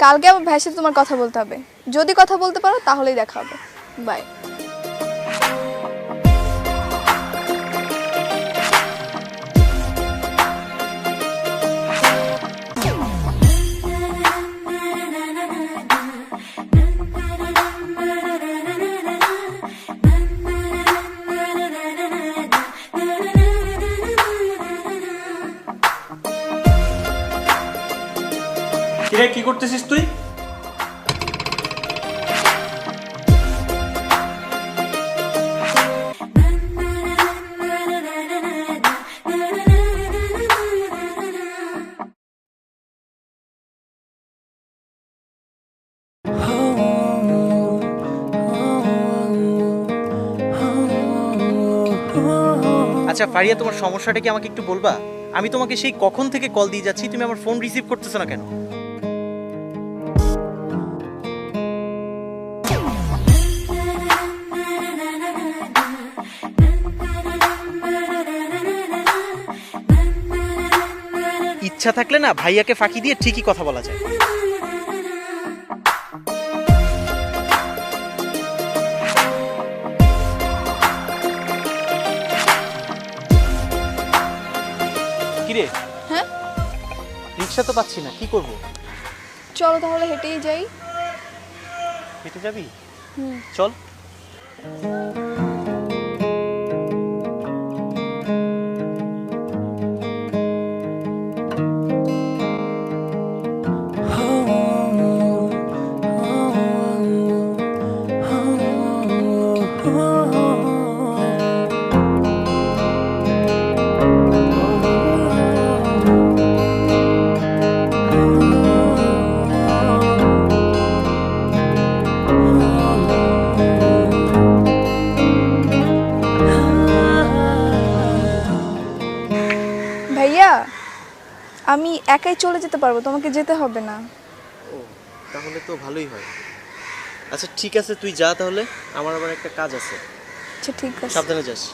কালকে আমার ভাইয়ের সাথে তোমার কথা বলতে হবে, যদি কথা বলতে পারো তাহলেই দেখা হবে। বাই। কিরে কি করতেছিস তুই? আচ্ছা ফারিয়া, তোমার সমস্যাটা কি আমাকে একটু বলবা? আমি তোমাকে সেই কখন থেকে কল দিয়ে যাচ্ছি, তুমি আমার ফোন রিসিভ করতেছো না কেন? ইচ্ছা থাকলে না ভাইয়াকে ফাঁকি দিয়ে ঠিকই কথা বলা যায়। কিরে? হ্যাঁ, রিক্সা তো পাচ্ছি না, কি করব? চলো তাহলে হেঁটেই যাই। হেঁটে যাবি? চল। ভাইয়া, আমি একাই চলে যেতে পারবো, তোমাকে যেতে হবে না। ও, তাহলে তো ভালোই হয়। আচ্ছা ঠিক আছে, তুই যা তাহলে, আমার আবার একটা কাজ আছে। আচ্ছা ঠিক আছে। সাবধানে যাস।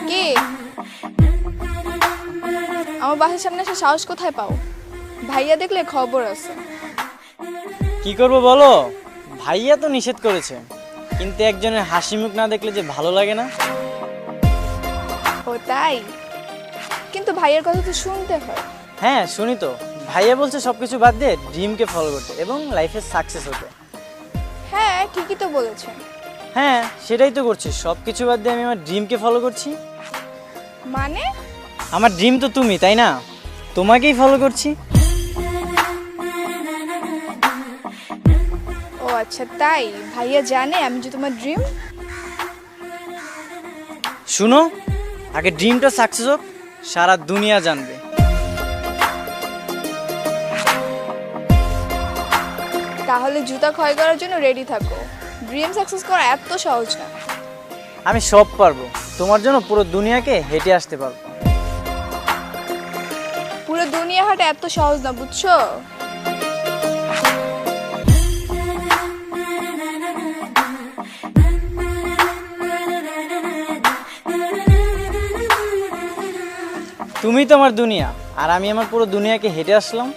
কি আমার বাসার সামনে এসে সাহস কোথায় পাও? ভাইয়া দেখলে খবর আছে। কি করব বলো, ভাইয়া তো নিষেধ করেছে, কিন্তু একজনের হাসি মুখ না দেখলে যে ভালো লাগে না। ও তাই? কিন্তু ভাইয়ের কথা তো শুনতে হয়। হ্যাঁ শুনি তো, ভাইয়া বলছে সবকিছু বাদ দিয়ে ড্রিমকে ফলো করতে এবং লাইফে সাকসেস হতে। হ্যাঁ ঠিকই তো বলেছেন। হ্যাঁ সেটাই তো করছি, সবকিছু বাদ দিয়ে আমি আমার ড্রিমকে ফলো করছি। মানে? আমার ড্রিম তো তুমি, তাই না? তোমাকেই ফলো করছি। ও আচ্ছা তাই? ভাইয়া জানে আমি যে তোমার ড্রিম? শুনো, আগে ড্রিমটা সাকসেস হোক, সারা দুনিয়া জানবে। তাহলে জুতা ক্ষয় করার জন্য রেডি থাকো। ড্রিম সাকসেস করা এত সহজ না। আমি সব পারবো, তোমার জন্য পুরো দুনিয়াকে হেঁটে আসতে পারবো। পুরো দুনিয়া হাঁটা এত সহজ না, বুঝছো? তুমি তো আমার দুনিয়া, আর আমি আমার পুরো দুনিয়াকে হেঁটে আসলাম।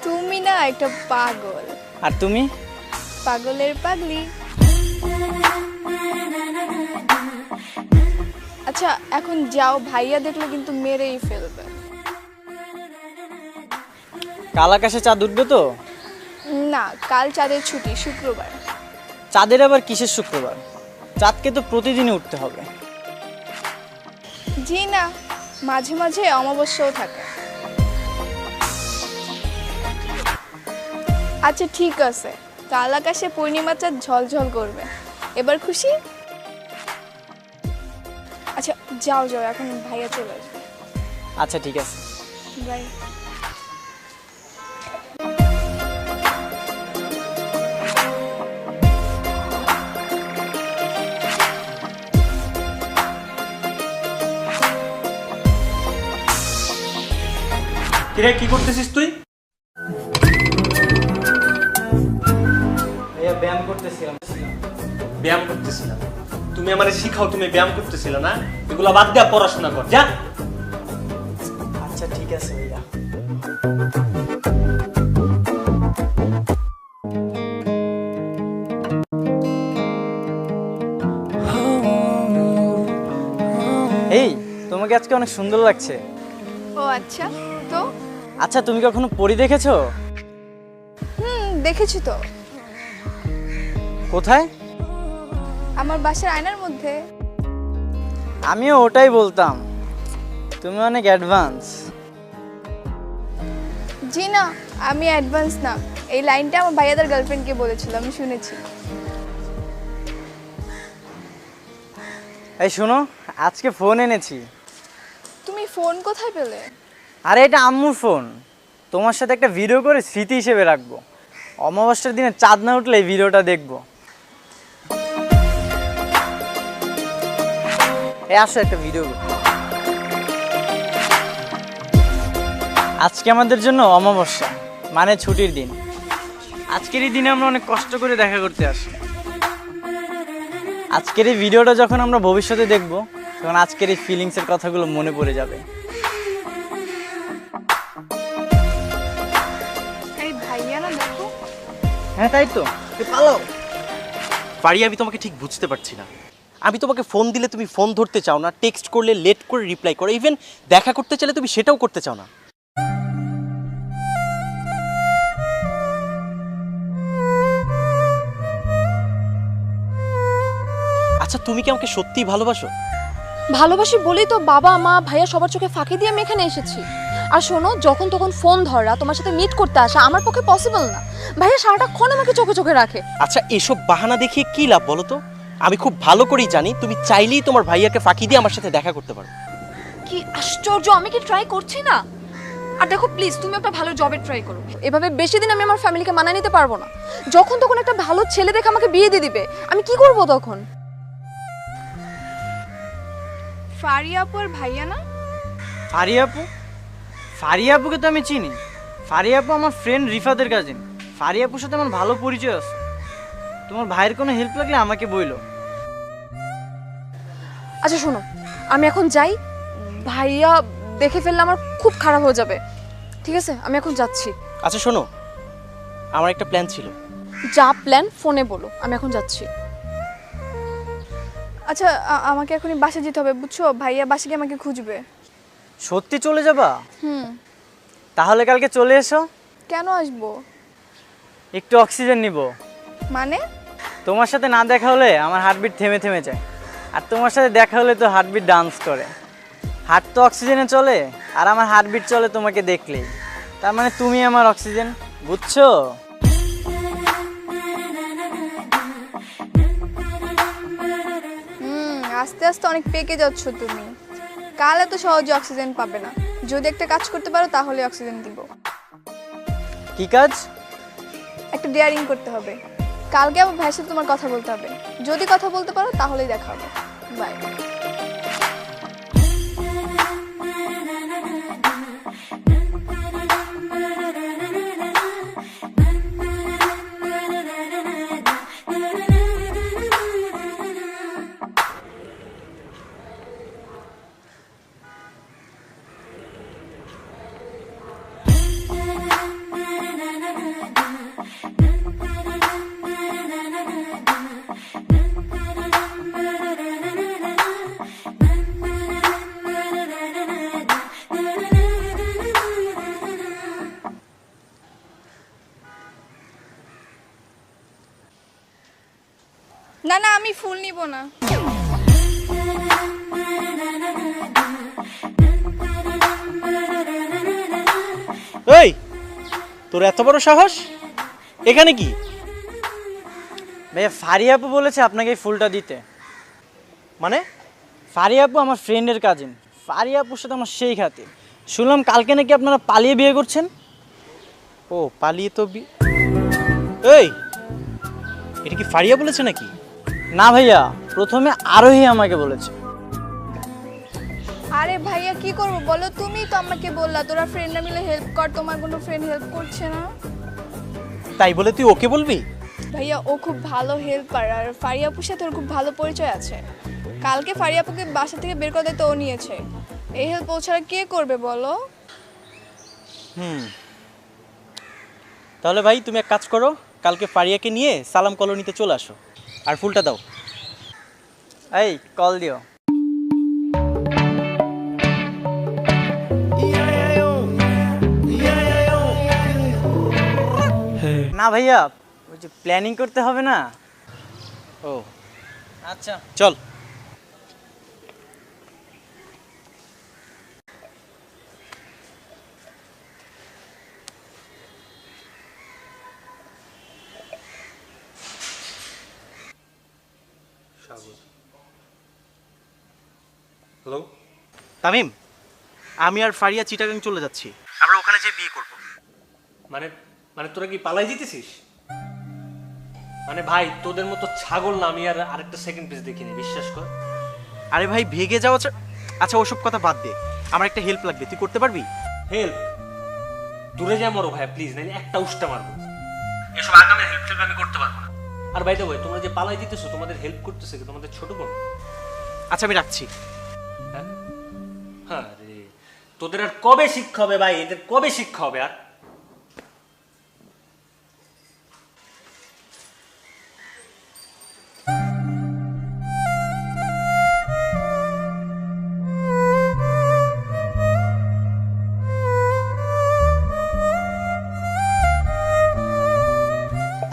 তুমি না একটা পাগল। আর তুমি? পাগলের পাগলি। আচ্ছা এখন যাও, ভাইয়া দেখলে কিন্তু মেরেই ফেলবে। কাল আকাশে চাঁদ উঠবে তো? না, কাল চাঁদের ছুটি, শুক্রবার। চাঁদের আবার কিসের শুক্রবার? চাঁদকে তো প্রতিদিনই উঠতে হবে। জি না, মাঝে মাঝে অমাবস্যাও থাকে। আচ্ছা ঠিক আছে, কাল আকাশে পূর্ণিমা চাঁদ ঝলঝল করবে। এবার খুশি? আচ্ছা যাও যাও, এখন ভাইয়া চলে আসবে। আচ্ছা ঠিক আছে, বাই। কিরে কি করতেছিস তুই? ভাইয়া ব্যায়াম করতেছিলাম। ব্যায়াম করতেছিলাম? তুমি আমারে শিখাও তুমি ব্যায়াম করতেছিল না? এগুলা বাদ দিয়া পড়াশোনা কর যা। আচ্ছা ঠিক আছে ভাইয়া। এই তোমাকে আজকে অনেক সুন্দর লাগছে। ও আচ্ছা, তো আচ্ছা তুমি কখনো পরি দেখেছো? দেখেছি তো, কোথায়? আমার বাসার আয়নার মধ্যে। আমিও ওটাই বলতাম, তুমি অনেক অ্যাডভান্স। জি না, আমি অ্যাডভান্স না। এই লাইনটা আমার ভাইয়াদের গার্লফ্রেন্ডকে বলেছিল, আমি শুনেছি। এই শোনো, আজকে ফোন এনেছি। তুমি ফোন কোথায় পেলে? আরে এটা আম্মুর ফোন, তোমার সাথে একটা ভিডিও করে স্মৃতি হিসেবে রাখবো। অমাবস্যার দিনে চাঁদ না উঠলে এই ভিডিওটা দেখবো। এই আসো একটা ভিডিও। আজকে আমাদের জন্য অমাবস্যা, মানে ছুটির দিন। আজকের এই দিনে আমরা অনেক কষ্ট করে দেখা করতে আসি। আজকের এই ভিডিওটা যখন আমরা ভবিষ্যতে দেখব, তখন আজকের এই ফিলিংসের কথাগুলো মনে পড়ে যাবে। এই ভাইয়া না, দেখো। হ্যাঁ তাই তো, পালাও। ফারিয়া, আমি তোমাকে ঠিক বুঝতে পারছি না। আমি তোমাকে ফোন দিলে তুমি ফোন ধরতে চাও না, টেক্সট করলে লেট করে রিপ্লাই করো, ইভেন দেখা করতে চাইলে তুমি সেটাও করতে চাও না। আচ্ছা তুমি কি আমাকে সত্যিই ভালোবাসো? ভালোবাসি বলেই তো বাবা মা ভাইয়া সবার চোখে ফাঁকি দিয়ে আমি এখানে এসেছি। আর শোনো, যখন তখন ফোন ধরা, তোমার সাথে মিট করতে আসা আমার পক্ষে পসিবল না। ভাইয়া সারাটাক্ষণ আমাকে চোখে চোখে রাখে। আচ্ছা এসব বাহানা দেখিয়ে কি লাভ বলো তো? আমি খুব ভালো করেই জানি তুমি চাইলেই তোমার ভাইয়াকে ফাঁকি দিয়ে আমার সাথে দেখা করতে পারো। কি আশ্চর্য, আমি কি ট্রাই করছি না? আর দেখো প্লিজ, তুমি একটা ভালো জবে ট্রাই করো। এভাবে বেশি দিন আমি আমার ফ্যামিলিকে মানায় নিতে পারবো না। যখন তখন একটা ভালো ছেলে দেখে আমাকে বিয়ে দিয়ে দিবে, আমি কি করব তখন? ফারিয়া আপু আর ভাইয়া না? ফারিয়া আপু? ফারিয়া আপুকে তো আমি চিনি। ফারিয়া আপু আমার ফ্রেন্ড রিফাতের কাজিন। ফারিয়া আপুর সাথে আমার ভালো পরিচয় আছে। তোমার ভাইয়ের কোনো হেল্প লাগলে আমাকে বইলো। আচ্ছা শোনো, আমি এখন যাই। ভাইয়া দেখে ফেললে আমার খুব খারাপ হয়ে যাবে। ঠিক আছে, আমি এখন যাচ্ছি। আচ্ছা শোনো, আমার একটা প্ল্যান ছিল। যা প্ল্যান ফোনে বলো, আমি এখন যাচ্ছি। আচ্ছা আমাকে এখনই বাসা যেতে হবে, বুঝছো? ভাইয়া বাসে গিয়ে আমাকে খুঁজবে। সত্যি চলে যাবা? হুম। তাহলে কালকে চলে এসো। কেন আসবো? একটু অক্সিজেন নিব। মানে? তোমার সাথে না দেখা হলে আমার হার্টবিট থেমে থেমে যায়, আর তোমার সাথে দেখা হলে তো হার্টবিট ডান্স করে। হার্ট তো অক্সিজেনে চলে, আর আমার হার্টবিট চলে তোমাকে দেখলেই। তার মানে তুমি আমার অক্সিজেন, বুঝছো? আস্তে আস্তে অনেক পেকে যাচ্ছ তুমি। কাল এত সহজে অক্সিজেন পাবে না। যদি একটা কাজ করতে পারো তাহলে অক্সিজেন দিব। কি কাজ? একটা ডেয়ারিং করতে হবে। কালকে আমার ভাইয়ের সাথে তোমার কথা বলতে হবে। যদি কথা বলতে পারো তাহলেই দেখা হবে। বাই। না না, আমি ফুল নিব না। এই তোর এত বড় সাহস, এখানে কি? ভাইয়া ফারিয়া আপু বলেছে আপনাকে এই ফুলটা দিতে। মানে? ফারিয়া আপু আমার ফ্রেন্ডের কাজিন। ফারিয়া আপুর সাথে আমার সেই খাতির। শুনলাম কালকে নাকি আপনারা পালিয়ে বিয়ে করছেন। ও পালিয়ে তো এই এটা কি ফারিয়া বলেছে নাকি? না ভাইয়া, প্রথমে আরোহী আমাকে বলেছে। আরে ভাইয়া কি করবো বলো, তুমি তো আমাকে বললা তোরা ফ্রেন্ডরা মিলে হেল্প কর, তোমার কোনো ফ্রেন্ড হেল্প করছে না। তাই বলে তুই ওকে বলবি? ভাইয়া ও খুব ভালো হেল্পার, আর ফারিয়াপুর সাথে ওর খুব ভালো পরিচয় আছে। কালকে ফারিয়াপুকে বাসা থেকে বের করে দিতে ও নিয়েছে। এই হেল্প ও ছাড়া কে করবে বলো? তাহলে ভাই তুমি এক কাজ করো, কালকে ফারিয়াকে নিয়ে সালাম কলোনিতে চলে আসো, আর ফুলটা দাও। এই কল দিও। না ভাইয়া, ওই যে প্ল্যানিং করতে হবে না। ও আচ্ছা চল। হ্যালো, তামিম, আমি আর ফারিয়া চিটাগাং চলে যাচ্ছি, আমরা ওখানে যেয়ে বিয়ে করব। মানে মানে তোরা কি পালাই জিতেছিস? মানে ভাই তোদের মতো ছাগল না আমি আর আরেকটা সেকেন্ড পেজ দেখিনি, বিশ্বাস কর। আরে ভাই ভেগে যাওয়া আচ্ছা ওসব কথা বাদ দে, আমার একটা হেল্প লাগবে, তুই করতে পারবি? হেল্প? দূরে যা মরো ভাই প্লিজ, নাইলে একটা উষ্টা মারবো। এসব আগামের হেল্প টেল্প আমি করতে পারবো না। আর বাইতে ভাই তোমরা যে পালাই দিতেছো, তোমাদের হেল্প করতেছে কি তোমাদের ছোট বোন? আচ্ছা আমি রাখছি। হ্যাঁ হ্যাঁ রে, তোদের আর কবে শিক্ষা হবে ভাই, এদের কবে শিক্ষা হবে? আর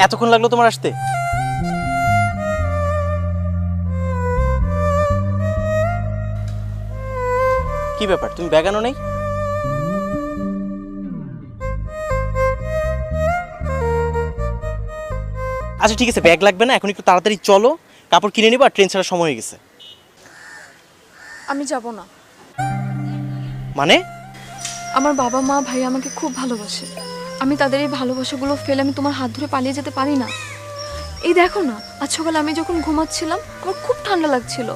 এতক্ষণ লাগলো তোমার আসতে? কি ব্যাপার, তুমি ব্যাগ আনো নাই? আচ্ছা ঠিক আছে, ব্যাগ লাগবে না, এখন একটু তাড়াতাড়ি চলো, কাপড় কিনে নিবো, আর ট্রেন ছাড়ার সময় হয়ে গেছে। আমি যাব না। মানে? আমার বাবা মা ভাই আমাকে খুব ভালোবাসে, আমি তাদের এই ভালোবাসাগুলো ফেলে আমি তোমার হাত ধরে পালিয়ে যেতে পারি না। এই দেখো না, আজ সকালে আমি যখন ঘুমাচ্ছিলাম আমার খুব ঠান্ডা লাগছিল,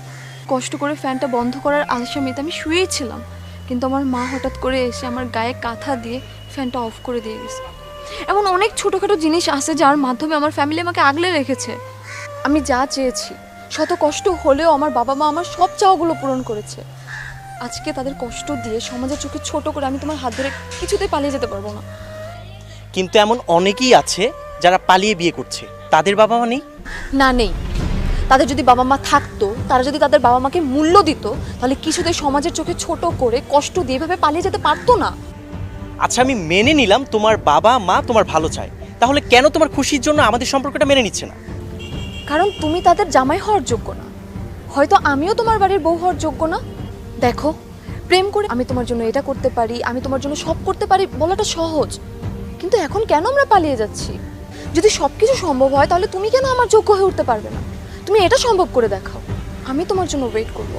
কষ্ট করে ফ্যানটা বন্ধ করার আলসেমিতে আমি শুয়েই ছিলাম, কিন্তু আমার মা হঠাৎ করে এসে আমার গায়ে কাঁথা দিয়ে ফ্যানটা অফ করে দিয়ে গেছে। এমন অনেক ছোটোখাটো জিনিস আছে যার মাধ্যমে আমার ফ্যামিলি আমাকে আগলে রেখেছে। আমি যা চেয়েছি, শত কষ্ট হলেও আমার বাবা মা আমার সব চাওয়াগুলো পূরণ করেছে। আজকে তাদের কষ্ট দিয়ে সমাজের চোখে ছোট করে আমি তোমার হাত ধরে কিছুতেই পালিয়ে যেতে পারবো না। কিন্তু এমন অনেকেই আছে যারা পালিয়ে বিয়ে করছে, তাদের বাবা মা নেই? না নেই, তাদের যদি বাবা মা থাকতো, তারা যদি তাদের বাবা মাকে মূল্য দিত, তাহলে কিছুতেই সমাজের চোখে ছোট করে কষ্ট দিয়ে এভাবে পালিয়ে যেতে পারতো না। আচ্ছা আমি মেনে নিলাম তোমার বাবা মা তোমার ভালো চায়, তাহলে কেন তোমার খুশির জন্য আমাদের সম্পর্কটা মেনে নিচ্ছে না? কারণ তুমি তাদের জামাই হওয়ার যোগ্য না, হয়তো আমিও তোমার বাড়ির বউ হওয়ার যোগ্য না। দেখো, প্রেম করে আমি তোমার জন্য এটা করতে পারি, আমি তোমার জন্য সব করতে পারি বলাটা সহজ, কিন্তু এখন কেন আমরা পালিয়ে যাচ্ছি? যদি সব কিছু সম্ভব হয় তাহলে তুমি কেন আমার যোগ্য হয়ে উঠতে পারবে না? তুমি এটা সম্ভব করে দেখাও, আমি তোমার জন্য ওয়েট করব।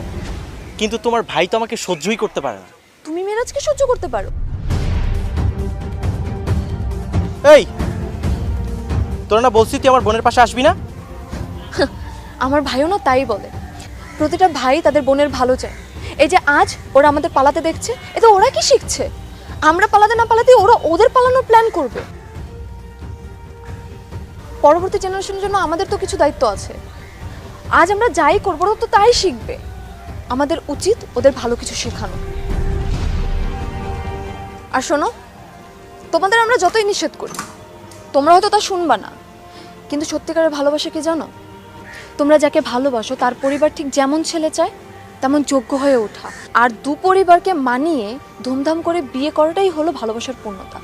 কিন্তু তোমার ভাই তো আমাকে সহ্যই করতে পারে না। তুমি মেরাজকে সহ্য করতে পারো। এই তোরা না বলছিস তুই আমার বোনের পাশে আসবি না? আমার ভাইও না তাই বলে, প্রতিটা ভাই তাদের বোনের ভালো চায়। এই যে আজ ওরা আমাদের পালাতে দেখছে, এতে ওরা কি শিখছে? আমরা পালাতে না পালাতে ওরা ওদের পালানোর প্ল্যান করবে। পরবর্তী জেনারেশনের জন্য আমাদের তো কিছু দায়িত্ব আছে। আজ আমরা যাই করবো ওরা তো তাই শিখবে, আমাদের উচিত ওদের ভালো কিছু শেখানো। আর শোনো, তোমাদের আমরা যতই নিষেধ করি তোমরা হয়তো তা শুনবা না, কিন্তু সত্যিকারের ভালোবাসা কি জানো? তোমরা যাকে ভালোবাসো তার পরিবার ঠিক যেমন ছেলে চায় তেমন যোগ্য হয়ে ওঠা, আর দু পরিবারকে মানিয়ে ধুমধাম করে বিয়ে করাটাই হলো ভালোবাসার পূর্ণতা।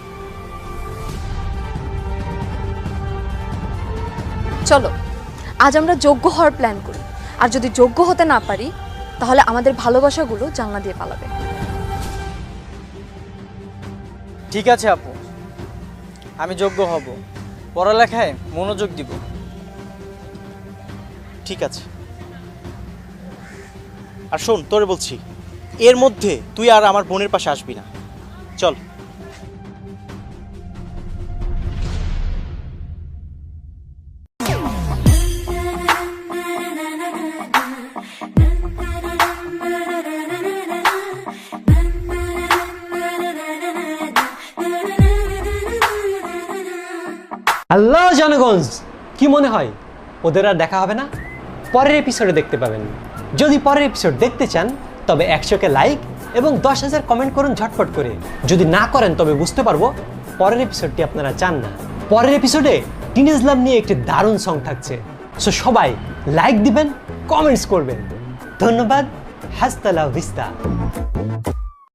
চলো আজ আমরা যোগ্য হওয়ার প্ল্যান করি, আর যদি যোগ্য হতে না পারি তাহলে আমাদের ভালোবাসাগুলো জানলা দিয়ে পালাবে। ঠিক আছে আপু, আমি যোগ্য হব, পড়ালেখায় মনোযোগ দিব। ঠিক আছে, আর শোন তোরে বলছি, এর মধ্যে তুই আর আমার বোনের পাশে আসবি না, চল। হ্যালো জনগণ, কি মনে হয় ওদের আর দেখা হবে না? পরের এপিসোডে দেখতে পাবেন। যদি পরের এপিসোড দেখতে চান তবে 100কে লাইক এবং 10,000 কমেন্ট করুন ঝটপট করে। যদি না করেন তবে বুঝতে পারবো পরের এপিসোডটি আপনারা চান না। পরের এপিসোডে টিনেজ লাভ নিয়ে একটি দারুণ সং থাকছে। সো সবাই লাইক দিবেন, কমেন্টস করবেন। ধন্যবাদ। হাস্তা লা ভিস্তা।